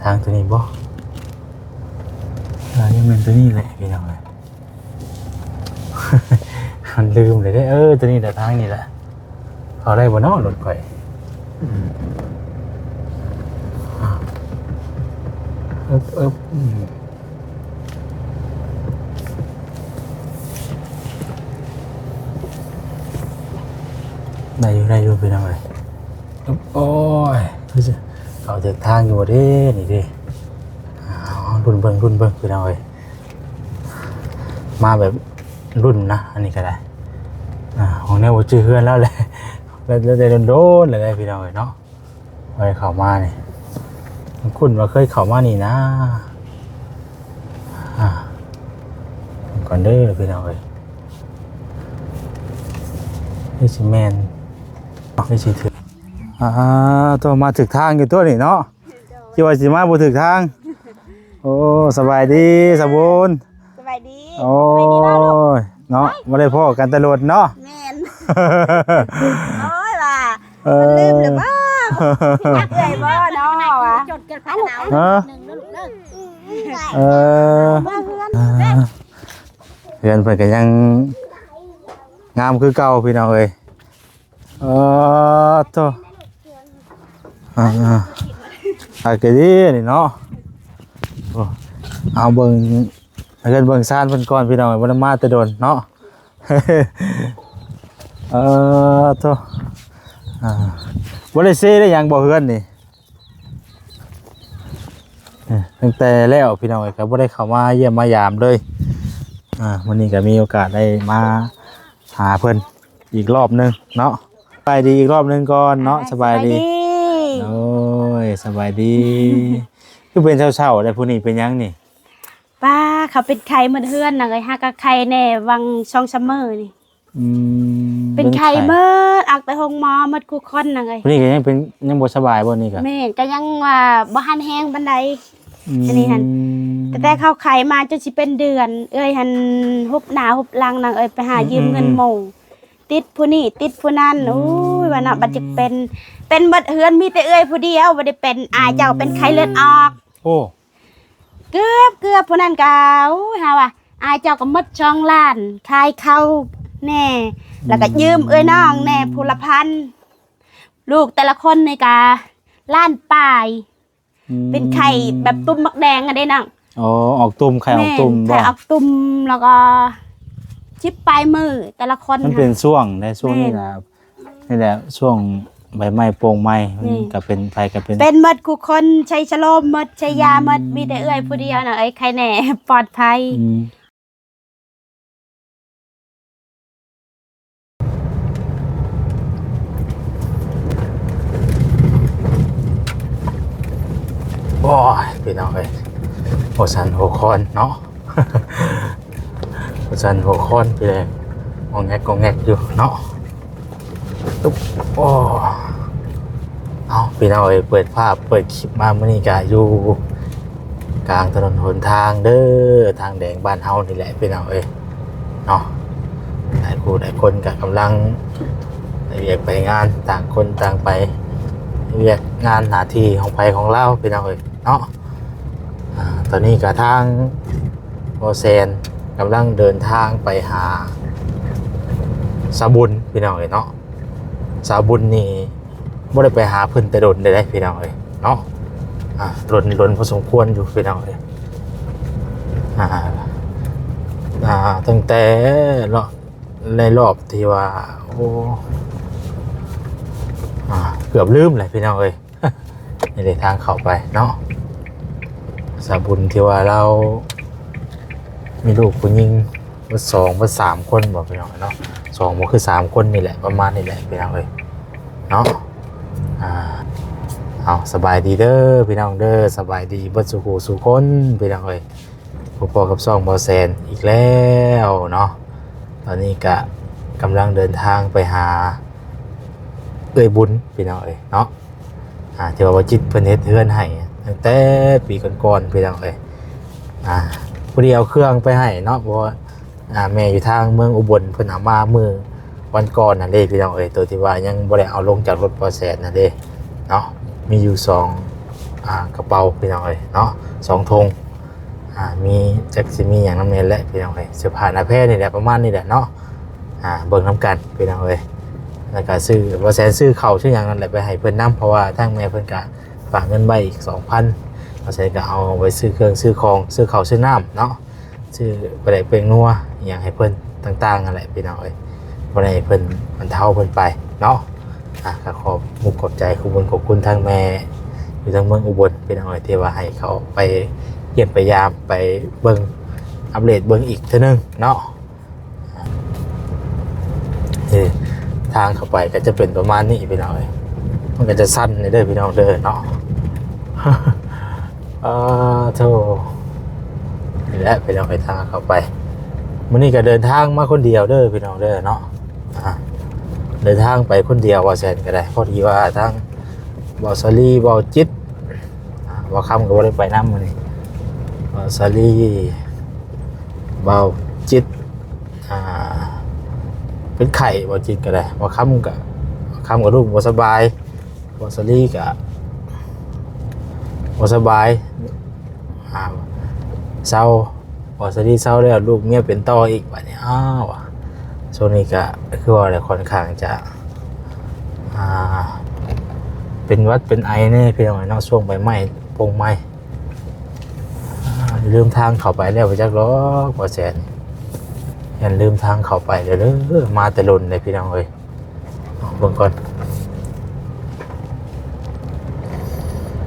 ทางตัวนี้บ่ยังเป็นตัวนี้แหละพี่น้องเลย มันลืมเลยได้ตัวนี้แต่ทางนี้แหละเขาได้บ่เนาะรถไฟได้อยู่พี่น้องเลยโอ้ยเขาจากทางอยู่เด้นี่ดิรุ่นเบิ่งพี่น้องเลยมาแบบรุ่นนะอันนี้ก็ได้ของแนวจื้อเฮือนแล้วแหละแล้วได้โดนเลยพี่น้องเลยเนาะไปเข้ามานี่คุณว่าเคยเข้ามานี่นะก่อนเด้อพี่น้องเลยนี่สิแมนนี่สิถึงตัวมาถึกทางอยู่ตัวนี่เนาะคิดว่าสิมาบ่ถึกทางโอ้สบายดีสบูนสบายดีโอ้ยเนาะบ่ได้พ้อกันตลอดเนาะแม่นโอ้ยว่าลืมหรือเปล่าเอ้ยบ่เนาะว่ะจดกันพันเอา1นึงลูกเด้อเพื่อนเพิ่นก็ยังงามคือเก่าพี่น้องเอ้ยโตอากาศดีนี่เนาะเอาเบิ่งให้เบิ่งซ่านเพิ่นก่อนพี่น้องบ่ได้มาแต่โดนเนาะโตบ่ได้เซได้หยังบ่เฮือนนี่ตั้งแต่แล้วพี่น้องก็บ่ได้เข้ามาเยี่ยมมายามเลยวันนี้ก็มีโอกาสได้มาหาเพิ่นอีกรอบนึงเนาะสบายดีอีกรอบนึงก่อนเนาะสบายดีโอ้ยสบายดีคือเป็นเช้าๆได้ผู้นี้เป็นยังนี่ป้าเขาเป็นไข่เหมือนเฮือนน่ะเอ้ยฮักกับไข่แน่วัง2-3มื้อนี่เป็นไข่เบิดอักแต่ห้องหมอหมดทุกคนน่ะเอ้ยผู้นี้ก็ยังบ่สบายบ่นี่ก็แม่ก็ยังว่าบ่หันแฮงปานใดอันนี้หั่นแต่เข้าไข่มาจนสิเป็นเดือนเอ้ยหั่นฮุบหน้าฮุบหลังน่ะเอ้ยไปหายืมเงินหมู่ติดผู้นี้ติดผู้นั้นโอ้ยว่าน่ะบัดจะเป็นบัดเฮือนมีแต่เอ้ยผู้เดียวบ่ได้เป็นอายเจ้าเป็นไข้เลือดออกโอ้เกือบผู้นั้นก็โอ้ยหาว่าอายเจ้าก็หมด2 ล้านขายข้าวแน่แล้วก็ยืมเอ้ยน้องแน่ผู้ละพันลูกแต่ละคนนี่ก็ล้านปลายเป็นไข่แบบตุ่มมักแดงอะได้นังอ๋อออกตุ่มไข่ออกตุ่มไข่ออกตุ่มแล้วก็ชิปปลายมือแต่ละคนมันเป็นช่วงในช่วงนี้นะนี่แหละช่วงใบไม้โป่งไม้ก็เป็นไฟก็เป็นหมดทุกคนใช้ชโลมหมดใช้ยาหมดมีแต่เอื้อยผู้เดียวน่ะไอ้ใครแน่ปลอดภัยโอ้ยพี่น้องเอ้ยโหสันโหคอนเนาะโหสันโหคอนพี่แดงงงแงกอยู่เนาะตุ๊บโอ้เอาพี่น้องเอ้ยเปิดภาพเปิดคลิปมาเมื่อนี้ก็อยู่กลางถนนหนทางเด้อทางแดงบ้านเฮานี่แหละพี่น้องเอ้ยเนาะหลายคนก็กำลังเรียกไปงานต่างคนต่างไปเรียกงานหน้าที่ของไปของเราพี่น้องเอ้ยเนาะตอนนี้กับทางโมเซนกำลังเดินทางไปหาสาบุญพี่น้องเอ้ยเนาะสาบุญนี่ไม่ได้ไปหาเพิ่นแต่โดนได้พี่น้องเอ้ยเนาะล้นพอสมควรอยู่พี่น้องเอ้ยตั้งแต่ในรอบที่ว่าโอ้เกือบลืมเลยพี่น้องเอ้ยนี่เลยทางเข้าไปเนาะสาบุญที่ว่าเรามีลูกผู้หญิงว่า2 ว่า 3 คนบอกพี่น้องเนาะ2บ่คือ3 คนนี่แหละประมาณนี่แหละพี่น้องเอ้ยเนาะเอาสบายดีเด้อพี่น้องเด้อสบายดีเบิดสุคนพี่น้องเอ้ยพอกับ2 บ่แซนอีกแล้วเนาะตอนนี้ก็กำลังเดินทางไปหาเอ้ยบุญพี่น้องเอ้ยเนาะที่ว่าจิตเพิ่นเฮ็ดเฮือนให้ตั้งแต่ปีก่อนๆพี่น้องเอ้ยผู้เดียวเครื่องไปให้เนาะเพราะว่าแม่อยู่ทางเมืองอุบลเพิ่นเอามามื้อวันก่อนน่ะเด้พี่น้องเอ้ยตัวที่ว่ายังบ่ได้เอาลงจากรถปอแสนน่ะเด้เนาะมีอยู่ กระเป๋าพี่น้องเลยเนาะ2ธงมีแจ็คซิมีอย่างน้ำเนยและพี่น้องเลยเสื้อผ้าหน้าแพร่นี่แหละประมาณนี้แหละเนาะเบิ่งน้ำกันพี่น้องเลยแล้วก็ซื้อว่าแสนซื้อเข่าชื่ออย่างนั้นแหละไปให้เพิ่นน้ำเพราะว่าทั้งแม่เพิ่นก็ฝากเงินใบอีก 2,000ว่าแสนก็เอาไว้ซื้อเครื่องซื้อของซื้อเข่าซื้อน้ำเนาะซื้อไปได้เป็นนัวอย่างให้เพิ่นต่างๆนั่นแหละพี่น้องเลยบ่ได้เพิ่นมันเท่าเพิ่นไปเนาะก็ขอบมุกขอบใจขอบคุณทั้งแม่อยู่ทั้งเมืองอุบลพี่น้องเลยที่ว่าให้เขาไปเยี่ยมไปยามไปเบิ่งอัปเดตเบิ่งอีกเท่านึงเนาะทางเข้าไปก็จะเป็นประมาณนี้พี่น้องมันก็จะสั้นในเด้อพี่น้องเด้อเนาะโธ่นี่แหละพี่น้องไปทางเข้าไปมื้อนี้ก็เดินทางมาคนเดียวเด้อพี่น้องเด้อเนาะเดินทางไปคนเดียวว่าแซนก็ได้พอดีว่าทางบ่าวซาลีบ่าวจิตบ่าวคำก็บ่ได้ไปนำมื้อนี้บ่าวซาลีบ่าวจิตเป็นไข่บ่จิตก็ได้บ่ค้ำกับลูกบ่สบายบ่สลีก็บ่สบายเศร้าบ่สลีเศร้าแล้วลูกเมียเป็นต่ออีกบัดนี้ช่วงนี้ก็คือว่าอะไรค่อนข้างจะเป็นวัดเป็นไอแน่พี่น้องเนาะช่วงใบไม้ปงไม้ลืมทางเข้าไปแล้วไปจักล้อกว่าแสนอย่าลืมทางเข้าไปเดี๋ยวมาแต่ลนเลยพี่น้องเอ้ยเบิ่งก่อน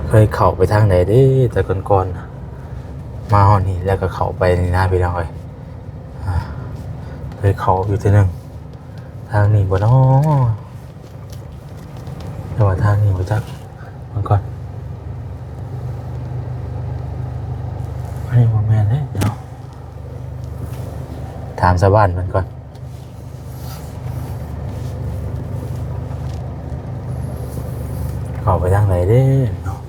เคยเข้าไปทางไหนดิแต่ก่อนๆมาห้องนี้แล้วก็เข้าไปนี่นะพี่น้องเอ้ยเคยเข้าอยู่ทีนึงทางนี้บ่เนาะแต่ว่าทางนี้บ่จักเบิ่งก่อนอันนี้บ่แม่นเด้เนาะถามชาวบ้านมันก่อนเข้าไปทางไหนเด้เนาะ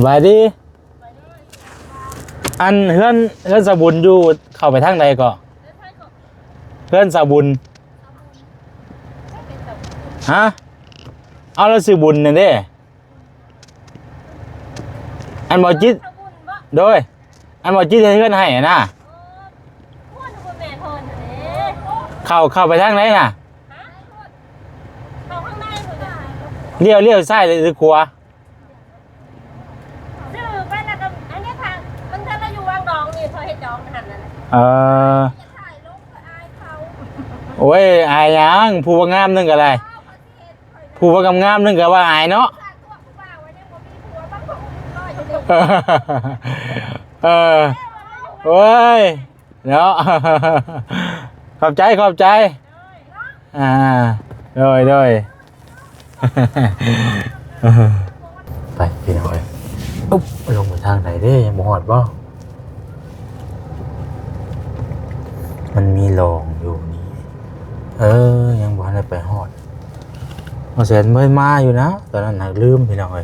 สบายดีอันเฮือนสาบุญอยู่เข้าไปทางใดก่อเฮือนสาบุญฮะเอาแล้วสิบุญนี่เด้อันบ่จิตโดยอันบ่จิตให้เฮือนให้นะเข้าไปทางไหนน่ะเลี้ยวซ้ายหรือขวาโอ้ยอายยังผู้ว่างามนึงก็อะไรผู้ว่างามนึงก็ว่าอายเนาะโอ้ยเนาะขอบใจโดยไปพี่น้อยอุ๊บลงไปทางไหนเด้ยังบ่ฮอดบ่มันมีหลองอยู่นี่ยังบ่ได้ไปฮอดบ่แสนเมื่อยมาอยู่นะตอนนั้นน่ะลืมพี่น้อย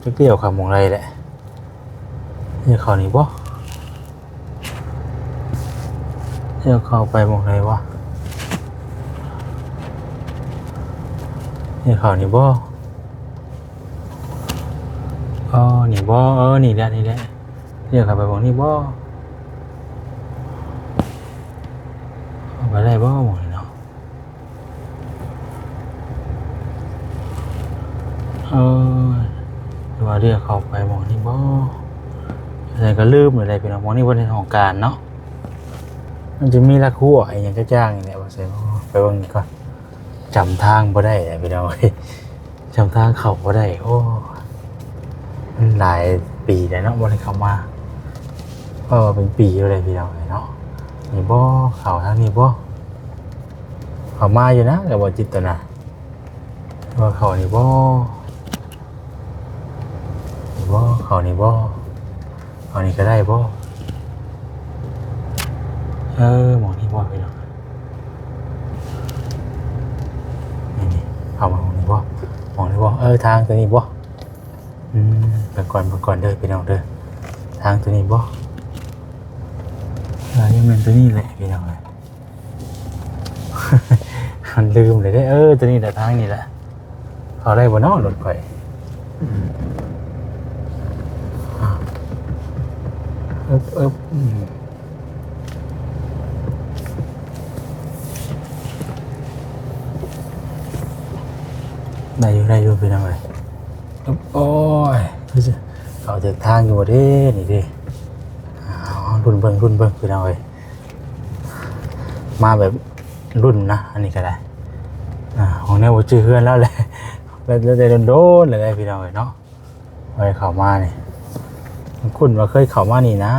จักเดียวคำมองไรแหละนี่เข้านี่บ่เดี๋ยวเข้าไปมองไรวะนี่เข้านี่บ่นี่บ่นี่แหละเดี๋ยวเข้าไปมองนี่บ่ไปได้บ่หมดเนาะว่าเรียกเข้าไปมองนี่บ่อะไรก็ลืมหรืออะไรไปเนาะมองนี่วันในของการเนาะมันจะมีลักหัวไอ้ยังจ้างอย่างเนี้ยว่าใช่ไปเบิ่งก่อนจำทางบ่ได้ไปเนาะจำทางเข้าบ่ได้โอ้มันหลายปีแล้วเนาะบ่ได้เข้ามาเป็นปีเลยพี่น้องเนาะนี่บ่เข้าทางนี้บ่เข้ามาอยู่นะแต่บ่จิตนะว่าเข้านี่บ่เข้านี่บ่เข้านี่ก็ได้บ่หมองนี่บ่พี่น้องนี่เข้ามาหมองนี่บ่ บ่ทางตัวนี้บ่เบิ่งก่อนเด้อพี่น้องเด้อทางตัวนี้บ่ยังเป็นตัวนี้แหละพี่น้องเลย มันลืมเลยได้ตัวนี้แหละทางนี้แหละเขาได้บ่เนาะรถไฟได้อยู่พี่น้องเลยโอ้ยเขาจะทางอยู่เด้นี่ดิรุ่นเบิ่งพี่น้องเลยมาแบบรุ่นนะอันนี้ก็ได้ของแนวจื้อเฮือนแล้วแหละแล้วแต่โดนเลยพี่น้องเลยเนาะไปเข้ามานี่คุณว่าเคยเข้ามานี่นะ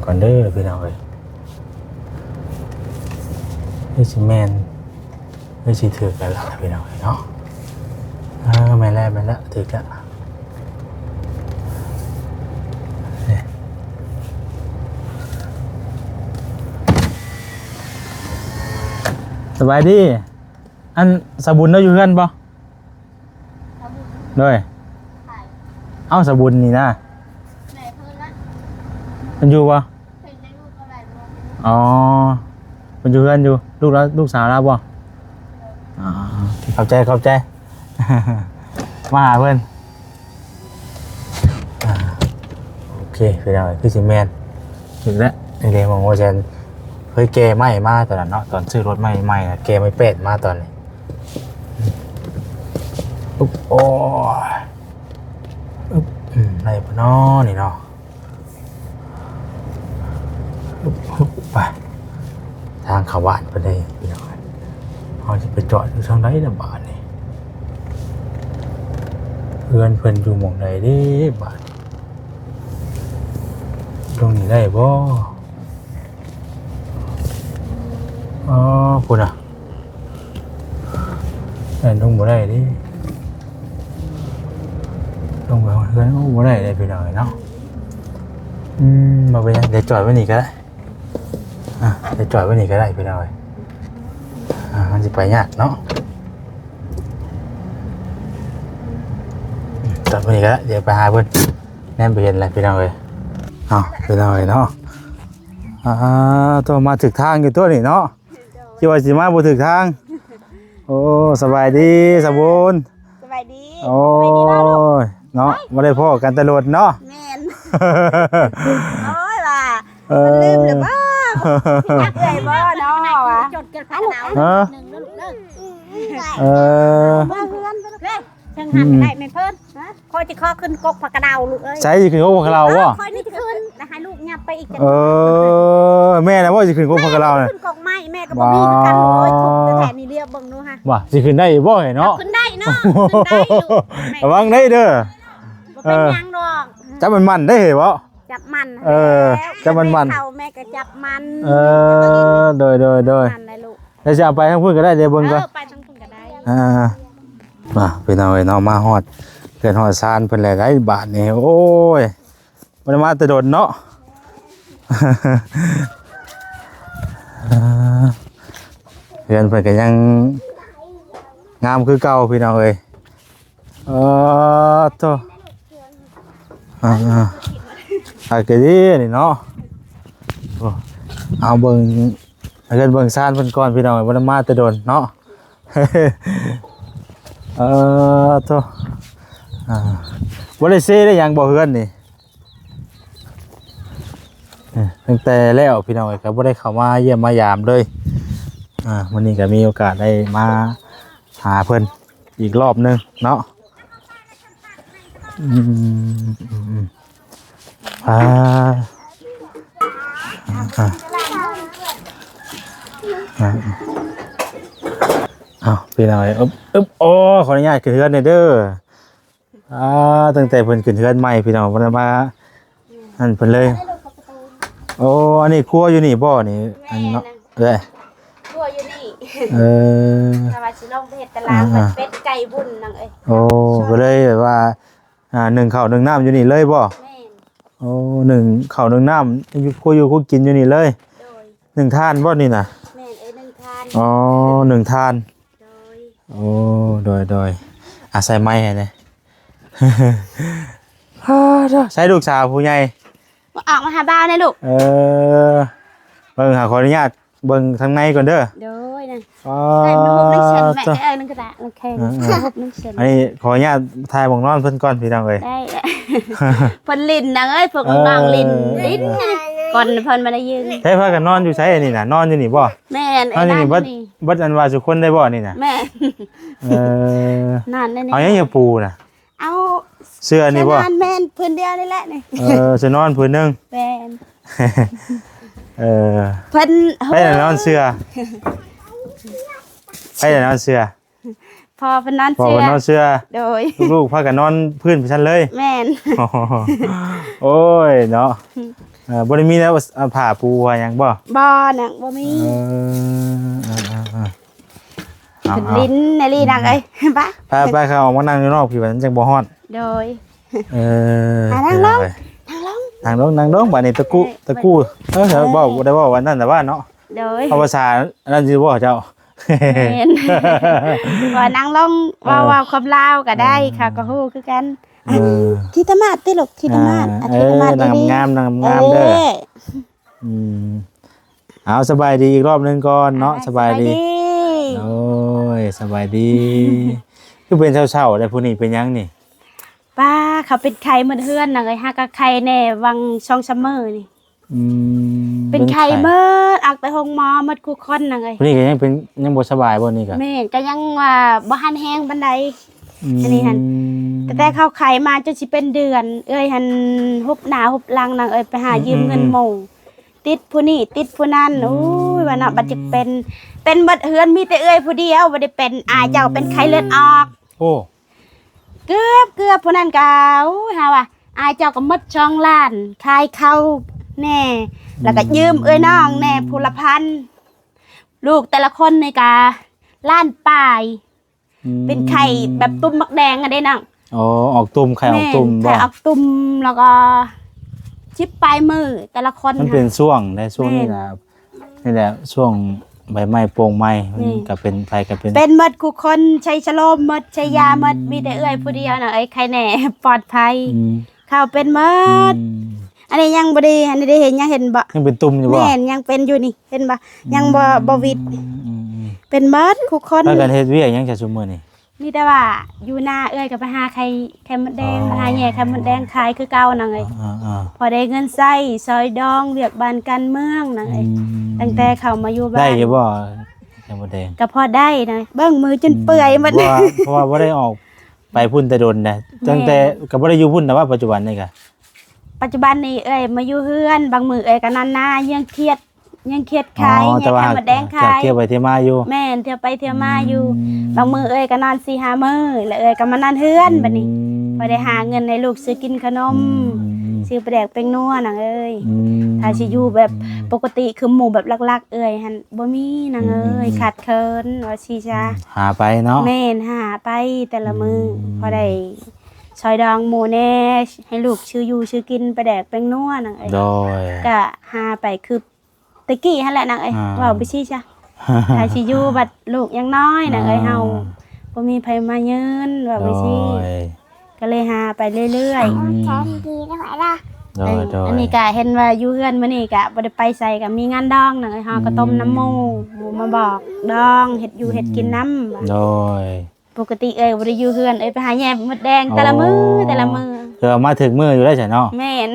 ก่อนเด้อพี่น้องเลยนี่สิแมนนี่สิถือกันแล้วพี่น้องเลยเนาะแม่นแล้วถือกันสบายดีอันสบุญเราอยู่เพื่อนปะด้วยเอ้าสบุญนี่นะมันอยู่ปะอ๋อมันอยู่เพื่อนอยู่ลูกสาวเราปะเข้าใจ มาหาเพื่อนโอเคไปแล้วพี่ซิแมนถึงแล้วในเรื่องของโมเจนเฮ้ยแกไม่มาตอนนั้นเนาะตอนซื้อรถไม่แกไม่เป็ดมาตอนนี้โอ้ยอะไรปะน้อนี่เนาะไปทางเขาบ้านไปเลยพี่น้องเขาจะไปจอดอยู่ทางไหนนะบ้านนี่เพื่อนอยู่หม่องไหนดิบ้านตรงนี้ได้บ่คุณแต่ลงบ่ได้ดิลงไปเพื่อนบ่ได้เลยไปหน่อยเนาะมาไปยังเดี๋ยวจอดไว้นี่ก็ได้เดี๋ยวจอดไว้นี่ก็ได้ไปหน่อยมันจะไปยากเนาะจอดไว้นี่ก็ได้เดี๋ยวไปหาเพื่อนแน่นไปเห็นอะไรไปหน่อยไปหน่อยเนาะตัวมาถึกทางอยู่ตัวนี่เนาะคิดว่าสิมาบ่ถึกทางโอ้สบายดีสมบูรณ์สบายดีโอ้ยเนาะบ่ได้พ้อกันตลอดเนาะแม่นโอ้ยว่ามันลืมหรือบ่อยากเลยบ่เนาะว่ะจดเกิดพันเอา1นึงเด้อเพื่อนเด้อจังหันได้แม่เพิ่นคอยสิขอขึ้นกกผักกระเดาลูกเอ้ยใช่สิขึ้นกกผักกระเดาบ่คอยนี่สิขึ้นแล้วให้ลูกยับไปอีกจังแม่น่ะว่าสิขึ้นกกผักกระเดาน่ะขึ้นกกไม้แม่ก็บ่มีเหมือนกันโอ้ยทุกแต่นี่เรียบเบิ่งดูฮะว่าสิขึ้นได้บ่เนาะขึ้นได้เนาะขึ้นได้ลูกระวังได้เด้อบ่เป็นหยังดอกจับมันได้เหรอบ่จับมันจับมันเขาแม่ก็จับมันโดยแล้วจะเอาไปทางพุ่นก็ได้เดี๋ยวเบิ่งก่อนไปทางพุ่นก็ได้มาพี่น้องเอ้ยเนาะมาฮอดเพิ่นฮอดซานเพิ่นหลายบาทนี่โอ้ยบ่ได้มาแต่โดนเนาะเพื่อนเพิ่นก็ยังงามคือเก่าพี่น้องเอ้ยโตก็ดีนี่เนาะเอาเบิ่งเบิ่งซานเพิ่นก่อนพี่น้องบ่ได้มาแต่โดนเนาะโตบ่ได้เซ่ได้หยังบ่เฮือนนี่ตั้งแต่แล้วพี่น้องก็บ่ได้เข้ามาเยี่ยมมายามเลยวันนี้ก็มีโอกาสได้มาหาเพิ่นอีกรอบนึงเนาะพี่น้องโอ้ขออนุญาตขึ้นเฮือนหน่อยเด้อตั้งแต่เพิ่นขึ้นเฮือนใหม่พี่น้องเพิ่นมาอันเพิ่นเลยโอ้อันนี้ครัวอยู่นี่บ่นี่อันเนาะครัวอยู่นี่ถ้าว่าสิลงไปเฮ็ดตารางเป็ดไก่บุญนางเอ้ยโอ้ก็เลยแบบว่านึ่งข้าวนึ่งน้ำอยู่นี่เลยบ่แม่นโอ้นึ่งข้าวนึ่งน้ำอยู่ครัวอยู่คุกกินอยู่นี่เลย1 ทานบ่นี่น่ะแม่น1 ทานอ๋อ1 ทาน โอ้โดยอาศัยไม้ให้เลย ใช้ลูกสาวผู้ใหญ่ ออกมาหาบ้านเลยลูก เบิ่งหาขออนุญาตเบิ่งทางในก่อนเด้อ โดยนั่น อ๋อ ได้มันหุบนึกเชิญแม่ได้นึงกระดาษนึงแข็งหุบนึกเชิญ อันนี้ขออนุญาตถ่ายบ่งนอนเพิ่นก่อนพี่น้องเอ้ย ได้เพิ่นลิ้นนะเอ้ยพวกน้องๆลิ้นก่อนเพิ่นมาได้ยืน ใช่พากันนอนอยู่ไสอันนี้น่ะนอนอยู่นี่บ่ แม่น นอนอยู่นี่บ่อันว่าสุคนได้บ่นี่น่ะ แม่ นั่นนี่ เอาหยังอย่าปูน่ะ เอา เสื้อนี่บ่ นอนแม่นพื้นเดียวนี่แหละนี่ จะนอนพื้นหนึง แม่น เออ เพิ่น ไปแต่นอนเสื้อไปแต่นอนเสื้อ พอเพิ่นนอน พอ เสื้อ เพิ่นนอนเสื้อ โดย ลูกๆพากันนอนพื้นไปซั่นเลย แม่น โอ้ยเนาะบ่ได้มีแล้วผ้าปูว่าหยังบ่ บ่น่ะบ่มี เอา เพิ่นลิ้นในลีนักเอ้ยปะ ไปเขาออกมานั่งอยู่นอกพี่ว่าจังบ่ฮ้อน โดย นั่งลงนั่งลงบัดนี้ตะกู้เดี๋ยวบอกได้ว่าวันนั้นแต่ว่าเนาะ โดย เอาภาษานั่นสิบ่เจ้า แม่นว่านั่งลงว่าความลาวก็ได้ค่ะก็ฮู้คือกันที่ธรรมะติลูกที่ธรรมะที่ธรรมะ นาง ดี งามนางงามเด้อเอาสบายดีอีกรอบนึงก่อนเนาะสบายดีโอ้ยสบายดีคือเป็นเช้าๆได้ผู้นี้เป็นยังนี่ ป้าเขาเป็นไข่เหมือนเฮือนน่ะเอ้ยหากะไข่แน่วังช่องซัมเมอร์นี่เป็นไข่เมิดออกไปห้องหมอหมดคู่คนน่ะเอ้ย ผู้นี้ก็ยังเป็นยังบ่สบายบ่นี่ก็ แม่ก็ยังว่าบ่หันแฮงปานใดอันนี้หั่นแต่เข้าไข่มาจนสิเป็นเดือน เอ้ยหั่นฮุบหน้าฮุบหลังน่ะเอ้ยไปหายืมเงินหมู่ติดผู้นี้ติดผู้นั้นโอ้ยว่าน่ะบัดจะเป็นบัดเฮือนมีแต่เอ้ยผู้เดียวบ่ได้เป็นอายเจ้าเป็นไข้เลือดออก โอ้ เกือบผู้นั้นก็หาว่าอายเจ้าก็หมดช่องล้านขายข้าวแน่แล้วก็ยืมเอ้ยน้องแน่ผู้ละพันลูกแต่ละคนนี่ก็ล้านปลายเป็นไข่แบบตุ้มมักแดงอะเด้นัง อ๋อออกตุ่มไข่ออกตุ่มบ่ ไข่ออกตุ่มแล้วก็ชิปปลายมือแต่ละคน มันเป็นช่วงในช่วงนี้นะนี่แหละช่วงใบไม้โปร่งไม้มันก็เป็นไฟก็เป็น เป็นหมดคู่คนใช้ชะโลมหมดใช้ยาหมดมีแต่เอื้อยผู้เดียวน่ะไอ้ใครแน่ปลอดภัยเข้าเป็นหมดอันนี้ยังบ่ได้อันนี้ได้เห็นยังเห็นบ่ ยังเป็นตุ่มอยู่บ่ แม่นยังเป็นอยู่นี่เห็นบ่ยังบ่วิดเป็นหมดคู่คน แล้วกันเฮ็ดเวียกยังจะซุมื้อนี่ มีแต่ว่าอยู่หน้าเอื้อยก็ไปหาไข่มดแดงหาแหน่ไข่มดแดงขายคือเก่านั่นเอ้ยพอได้เงินใช้ซอยดองเรียกบ้านการเมืองนั่นเอ้ยตั้งแต่เข้ามาอยู่บ้าน ได้อยู่บ่ไข่มดแดง ก็พอได้นะเบิ่งมือจนเปื่อยหมด เพราะว่าบ่ได้ออกไปพุ่นแต่โดนนะตั้งแต่ก็บ่ได้อยู่พุ่นแต่ว่าปัจจุบันนี่ก็ ปัจจุบันนี้เอ้ยมาอยู่เฮือนบางมือเอ้ยก็นานหน้ายังเครียดขายยังไข่มดแดงขาย เที่ยวไปเที่ยวมาอยู่ แม่นเที่ยวไปเที่ยวมาอยู่บางมือเอ้ยก็นอน4-5 มื้อแล้วเอ้ยก็มานอนเฮือนบัดนี้พอได้หาเงินให้ลูกซื้อกินขนมซื้อปลาแดกเป็นนัวน่ะเอ้ยถ้าสิอยู่แบบปกติคือหมู่แบบลักๆเอ้ยหั่นบ่มีนางเอ้ยขาดเคินว่าสิจ้า หาไปเนาะ แม่นหาไปแต่ละมื้อพอได้ซอยดองหมูแน่ให้ลูกชื่ออยู่ชื่อกินปลาแดกเป็นนัวน่ะเอ้ย โดย ก็หาไปคือตะกี้หั่นแหละนางเอ้ยว่าไปสิจ้า ถ้าสิอยู่บัดลูกยังน้อยน่ะเอ้ยเฮาบ่มีไผมายืนว่าไปสิก็เลยหาไปเรื่อยๆ แค่ดีได้ไหมล่ะ อันนี้ก็เห็นว่าอยู่เฮือนมื้อนี้ก็บ่ได้ไปใส่ก็มีงานดองน่ะเอ้ยเฮาก็ต้มน้ำหมูมาบอกดองเฮ็ดอยู่เฮ็ดกินน้ำ โดย ปกติเอ้ยบ่ได้อยู่เฮือนเอ้ยไปหาแย่มดแดงแต่ละมื้อ เธอมาถึงมืออยู่ได้ใช่เนาะ แม่น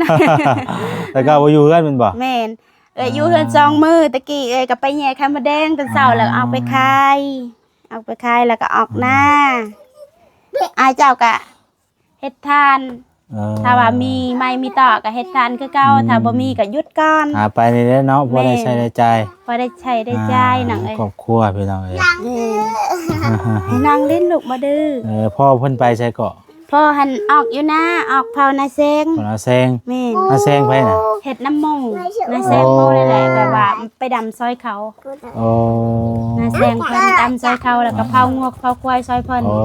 แล้วก็บ่อยู่เฮือนมันบ่ แม่นเอ้ยอยู่เฮือน2มื้อตะกี้เอ้ยก็ไปแย่ไข่มดแดงตอนเช้าแล้วเอาไปขายแล้วก็ออกหน้าอายเจ้าก็เฮ็ดทานถ้าว่ามีไม่มีต่อก็เฮ็ดทานคือเก่าถ้าบ่มีก็หยุดก่อน หาไปนี่แหละเนาะบ่ได้ใช้ได้จ่าย พอได้ใช้ได้จ่ายหนังเอ้ย ครอบครัวพี่น้องเอ้ย ให้นางเล่นลูกบ่ดื้อ พ่อเพิ่นไปใช้เกาะ พ่อหันออกอยู่นะออกเผานาเซง คนเอาแซง แม่น เอาแซงไปน่ะ เฮ็ดน้ำมงนาเซงโมนั่นแหละแบบว่าไปดำซอยเขา โอ้ นาเซงเพิ่นดำซอยเขาแล้วก็เผางวกเผาควายซอยเพิ่น โอ้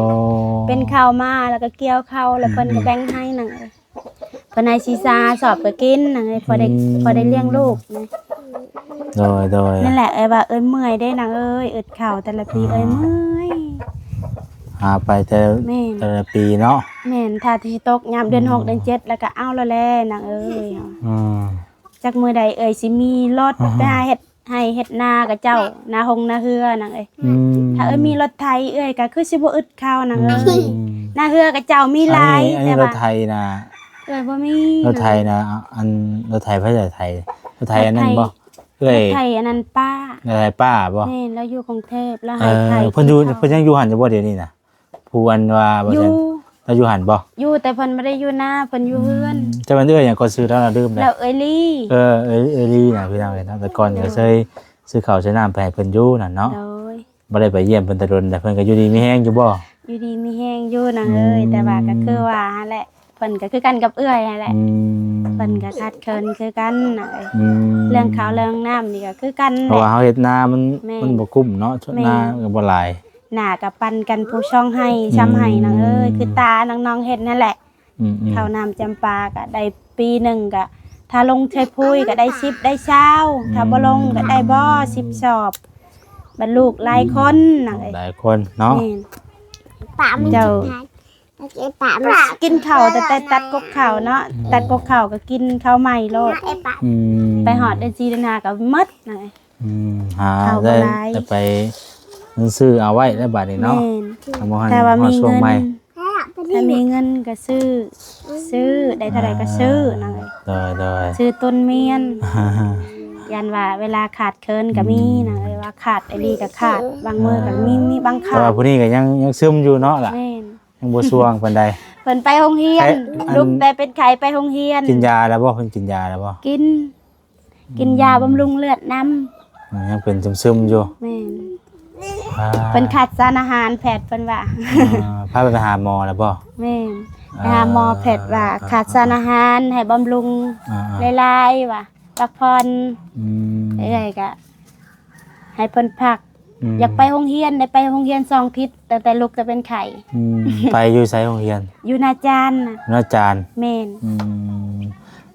เป็นข้าวมาแล้วก็เกี่ยวข้าวแล้วเพิ่นก็แบ่งให้หนังเอ้ยเพิ่นให้ซีซาสอบก็กินหนังเอ้ยพอได้เลี้ยงลูกนะ โดย นั่นแหละเอ้ยว่าเอ้ยเมื่อยได้นางเอ้ยอึดข้าวแต่ละทีเอ้ยเมื่อย หาไปแต่ แม่น แต่ละปีเนาะ แม่นถ้าที่ตกยามเดือน6เดือน7แล้วก็เอาแล้วแหละนางเอ้ย อืม จักมื้อใดเอ้ยสิมีรถไปหาเฮ็ดให้เฮ็ดนากับเจ้านาหงนาเฮือนางเอ้ย อืม ถ้ามีรถไถเอ้ยก็คือสิบ่อึดข้าวนางเอ้ยนาเฮือกับเจ้ามีหลาย อัน แต่ นี้ร ว่า ถไทยนะ เอ้ยบ่มี รถไทยนะอันรถไทยพระเจ้าไทยรถไทยอันนั้นบ่เอ้ ร ย ถไถอันนั้นป้า อะไรป้าบ่ แม่นแล้วอยู่กรุงเทพแล้ว เอ ให้ไถ อเพิ่นอยู่เพิ่นยังอยู่หันอยู่บ่เดี๋ยวนี้น่ะผู้อันว่าบ่ อยู่ ซั่นเราอยู่หันบ่ อยู่แต่เพิ่นบ่ได้อยู่นาเพิ่นอยู่เฮือน จะมันเอ้ยหยังก็ซื้อแล้วเราลืมแล้ แล้ว วเอ้ยลี่ เอลี่น่ะพี่น้องเอ้ยเนาะแต่ก่อนก็เคยซื้อข้าวซื้อน้ำไปให้เพิ่นอยู่นั่นเนาะ โดย บ่ได้ไปเยี่ยมเพิ่นแต่โดนแต่เพิ่นก็อยู่ดีมีแฮงอยู่บ่ อยู่ดีมีแฮงอยู่นางเอ้ยแต่ว่าก็คือว่าหั่นแหละเพิ่นก็คือกันกับเอื้อยนั่นแหละ อืม เพิ่นก็ขาดเคินคือกันน่ะเอ้ย อืม เรื่องข้าวเรื่องน้ำนี่ก็คือกัน เพราะว่าเฮาเฮ็ดนามัน แม่ มันบ่คุ้มเนาะชดนาก็บ่หลาย หน้ากับปันกันผู้ช่องให้ช้ำให้นางเอ้ยคือตาน้องๆเฮ็ดนั่นแหละ อืม ข้าวน้ำจำปาก็ได้ปีหนึงก็ถ้าลงใช้พุยก็ได้10ได้20ถ้าบ่ลงก็ได้บ่10สอบบรรลูกหลายคนนางเอ้ย หลายคนเนาะ แม่น ป่ามัน เจ้า ไอ้ป่ามัน กินข้าวแต่ตัดกกข้าวเนาะตัดกกข้าวก็กินข้าวใหม่โลด ไอ้ป่า อืม ไปหอดเดือน4เดือน5ก็หมดนางเอ้ย หา ข้าวบ่ ได้ หลาย ได้ไปซื้อเอาไว้ได้บัดนี้ แม่ เนาะ น เอาบ่ให้ แต่ว่า ฮอด มี ช่วง เงิน ใหม่ ถ้ามีเงินก็ซื้อได้เท่าไหร่ก็ซื้อนางเอ้ย โดย ซื้อต้นเมียน ยันว่าเวลาขาดเคินก็มีนะเอ้ยว่าขาดไอ้นี่ก็ขาดบางมือก็มีบาง แต่ ขาด ว่าผู้นี้ก็ยังซึมอยู่เนาะล่ะ แม่น ยังบ่สวงปานใด เพิ่นไปโรงเรียน เอ๊ะอัน ลูกแต่เป็นไข้ไปโรงเรียน กินยาแล้วบ่เพิ่นกินยาแล้วบ่ กินยาบำรุงเลือดนํ ยังเป็นซึมๆอยู่ แม่น อ่า เพิ่นขาดสารอาหารแพทย์เพิ่นว่า พาไปหาหมอแล้วบ่ แม่นไปหาหมอแพทย์ว่าขาดสารอาหารให้บำรุง อ่า หลายๆว่าพักผ่อน อืม เอ้ยก็ให้เพิ่นพัก อยากไปโรงเรียนได้ไปโรงเรียน2ทิศแต่ลูกจะเป็นไข้ อืมไปอยู่ไสโรงเรียน อยู่นาจารย์น่ะ อาจารย์ แม่น อืม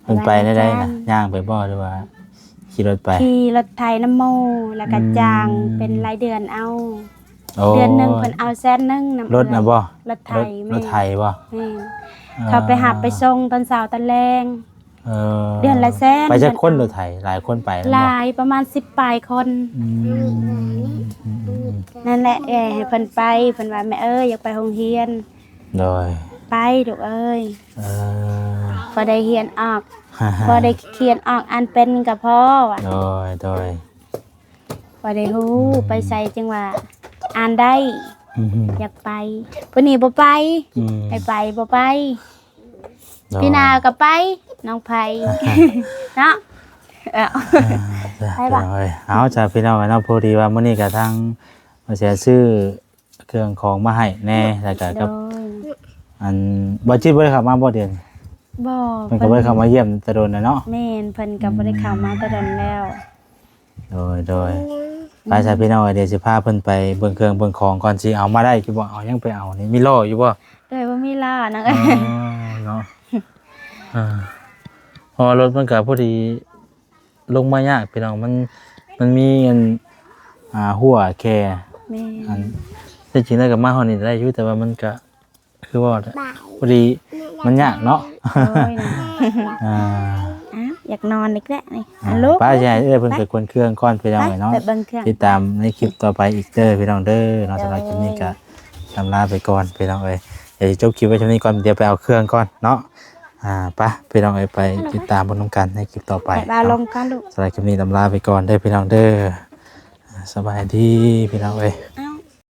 เพิ่นไปได้นะย่างไปบ่หรือว่าขี่รถไป ขี่รถไถน้ำโมแล้วก็จ้างเป็นรายเดือนเอา โอ้ เดือนหนึงเพิ่นเอา100,000นำ รถน่ะบ่ รถไถ รถไทยบ่ แม่นเขาไปหับไปส่งตอนเช้าตอนแรง เออ เดือนละแสน ไปจากคนรถไทยหลายคนไปแล้ว ห บ่ ลายประมาณ10ปลายคน อืม นั่นแหละให้เพิ่นไปเพิ่นว่าแม่เอ้ยอยากไปโรงเรียน โดย ไปลูกเอ้ย เออ พอได้เรียนออกพอได้เขียนออกอ่านเป็นก็พอว่ะ โดย พอได้ฮู้ไปใส่จังว่าอ่านได้ อืม อยากไปผู้นี้บ่ไป อืม ไปบ่ไป โดย พี่นาก็ไปน้องไผ เนาะเอา ไปบ่ เอาจ้ะพี่น้องเนาะพอดีว่ามื้อนี้ก็ทางมาเสียซื้อเครื่องของมาให้แน่แล้วก็ โด กับ ย อันบ่จิตบ่ได้เข้ามาบ่เดือน บ่ เพิ่นก็บ่ได้เข้ามาเยี่ยมแต่โดนนะเนาะ แม่นเพิ่นก็บ่ได้เข้ามาแตะดนแล้ว โดยไปจ้ะพี่น้องเดี๋ยวสิพาเพิ่นไปเบิ่งเครื่องเบิ่งของก่อนสิเอามาได้คือบ่เอายังไปเอานี่มีล้ออยู่บ่ เอ้ยบ่มีล่านะ อ๋อเนาะพอรถมันก็พอดีลงมายากพี่น้องมันมีอันหัวแค่ แม่ อันที่จริงแล้วก็มาฮอดนี่ได้อยู่แต่ว่ามันก็คือว่าพอดีมันยากเนาะ โอ้ยนะ อ่า อ้าวอยากนอนอีกแล้วนี่อ่ะลูก ป้าใหญ่เพิ่นไปคนเครื่องก่อนพี่น้องเนาะ ไปเบิ่งเครื่อง ติดตามในคลิปต่อไปอีกเด้อพี่น้องเด้อเนาะสำหรับคลิปนี้ก็ลำลาไปก่อนพี่น้องเอ้ยเดี๋ยวจบคลิปไว้เท่านี้ก่อนเดี๋ยวไปเอาเครื่องก่อนเนาะไปพี่น้องเอ้ยไปติดตามบนน้ำกันในคลิปต่อไป ไปบาลงกันลูก สำหรับคลิปนี้ลำลาไปก่อนเด้อพี่น้องเด้อสบายดีพี่น้องเอ้ย อ้า